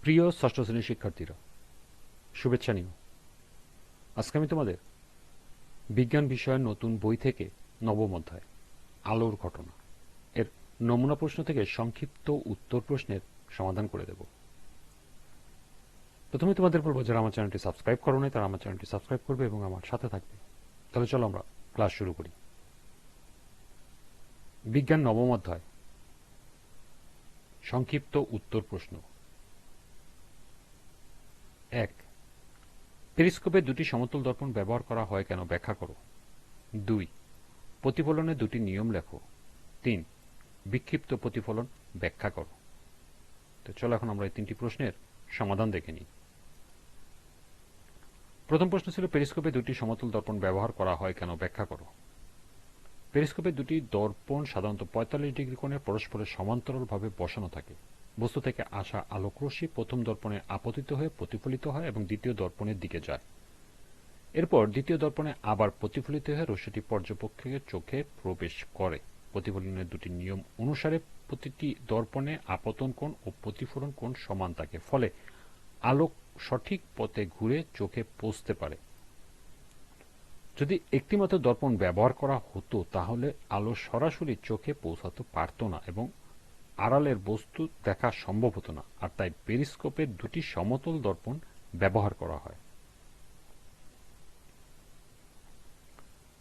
প্রিয় ষষ্ঠ শ্রেণীর শিক্ষার্থীরা, শুভেচ্ছা নিও। আজকে আমি তোমাদের বিজ্ঞান বিষয়ের নতুন বই থেকে নবম অধ্যায় আলোর ঘটনা এর নমুনা প্রশ্ন থেকে সংক্ষিপ্ত উত্তর প্রশ্নের সমাধান করে দেব। প্রথমে তোমাদের বলবো, যারা আমার চ্যানেলটি সাবস্ক্রাইব করো নাই তারা আমার চ্যানেলটি সাবস্ক্রাইব করবে এবং আমার সাথে থাকবে। তাহলে চলো আমরা ক্লাস শুরু করি। বিজ্ঞান নবম অধ্যায় সংক্ষিপ্ত উত্তর প্রশ্ন। 1. পেরিস্কোপে দুটি সমতল দর্পণ ব্যবহার করা হয় কেন ব্যাখ্যা করো। 2. প্রতিফলনের দুটি নিয়ম লেখো। 3. বিক্ষিপ্ত প্রতিফলন ব্যাখ্যা করো। তো চলো এখন আমরা এই তিনটি প্রশ্নের সমাধান দেখে নিই। প্রথম প্রশ্ন ছিল, পেরিস্কোপে দুটি সমতল দর্পণ ব্যবহার করা হয় কেন ব্যাখ্যা করো। পেরিস্কোপে দুটি দর্পণ সাধারণত 45 ডিগ্রি কোণে পরস্পরের সমান্তরালভাবে বসানো থাকে। বস্তু থেকে আসা আলোকরশ্মি প্রথম দর্পণে আপতিত হয়ে প্রতিফলিত হয় এবং দ্বিতীয় দর্পণের দিকে যায়। এরপর দ্বিতীয় দর্পণে আবার প্রতিফলিত হয়ে রশ্মিটি পর্যবেক্ষকের চোখে প্রবেশ করে। প্রতিফলনের দুটি নিয়ম অনুসারে প্রতিটি দর্পণে আপতন কোণ ও প্রতিফলন কোণ সমান থাকে, ফলে আলোক সঠিক পথে ঘুরে চোখে পৌঁছতে পারে। যদি একটিমাত্র দর্পণ ব্যবহার করা হতো তাহলে আলো সরাসরি চোখে পৌঁছাতে পারত না এবং আড়ালের বস্তু দেখা সম্ভব হতো না, আর তাই পেরিস্কোপে দুটি সমতল দর্পণ ব্যবহার করা হয়।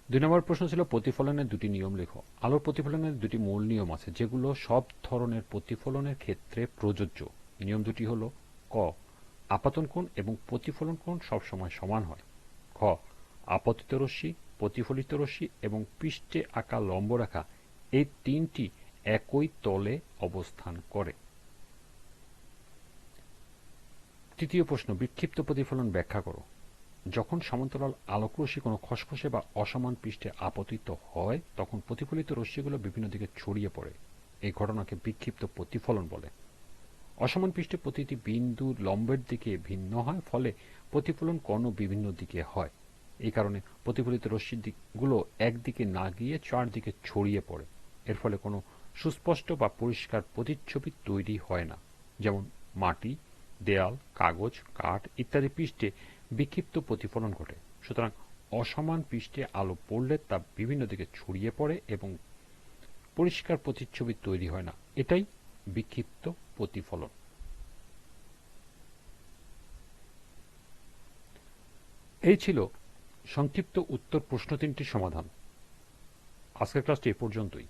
2 নম্বর প্রশ্ন ছিল, প্রতিফলনের দুটি নিয়ম লেখো। আলোর প্রতিফলনের দুটি মূল নিয়ম আছে যেগুলো সব ধরনের প্রতিফলনের ক্ষেত্রে প্রযোজ্য। নিয়ম দুটি হল: ক, আপতন কোণ এবং প্রতিফলন কোণ সবসময় সমান হয়। খ, আপতিত রশ্মি, প্রতিফলিত রশ্মি এবং পৃষ্ঠে আঁকা লম্বরেখা এই তিনটি একই তলে অবস্থান করে। তৃতীয় প্রশ্ন, বিক্ষিপ্ত প্রতিফলন ব্যাখ্যা করো। যখন সমান্তরাল আলোকরশ্মি কোনো খসখসে বা অসমান পৃষ্ঠে আপতিত হয় তখন প্রতিফলিত রশ্মিগুলো বিভিন্ন দিকে ছড়িয়ে পড়ে। এই ঘটনাকে বিক্ষিপ্ত প্রতিফলন বলে। অসমান পৃষ্ঠে প্রতিটি বিন্দু লম্বের দিকে ভিন্ন হয়, ফলে প্রতিফলন কোণও বিভিন্ন দিকে হয়। এই কারণে প্রতিফলিত রশ্মির দিকগুলো একদিকে না গিয়ে চারদিকে ছড়িয়ে পড়ে। এর ফলে কোনো সুস্পষ্ট বা পরিষ্কার প্রতিচ্ছবি তৈরি হয় না। যেমন মাটি, দেয়াল, কাগজ, কাঠ ইত্যাদি পৃষ্ঠে বিক্ষিপ্ত প্রতিফলন ঘটে। সুতরাং অসমান পৃষ্ঠে আলো পড়লে তা বিভিন্ন দিকে ছড়িয়ে পড়ে এবং পরিষ্কার প্রতিচ্ছবি তৈরি হয় না। এটাই বিক্ষিপ্ত প্রতিফলন। এই ছিল সংক্ষিপ্ত উত্তর প্রশ্ন তিনটির সমাধান। আজকের ক্লাসটি এ পর্যন্তই।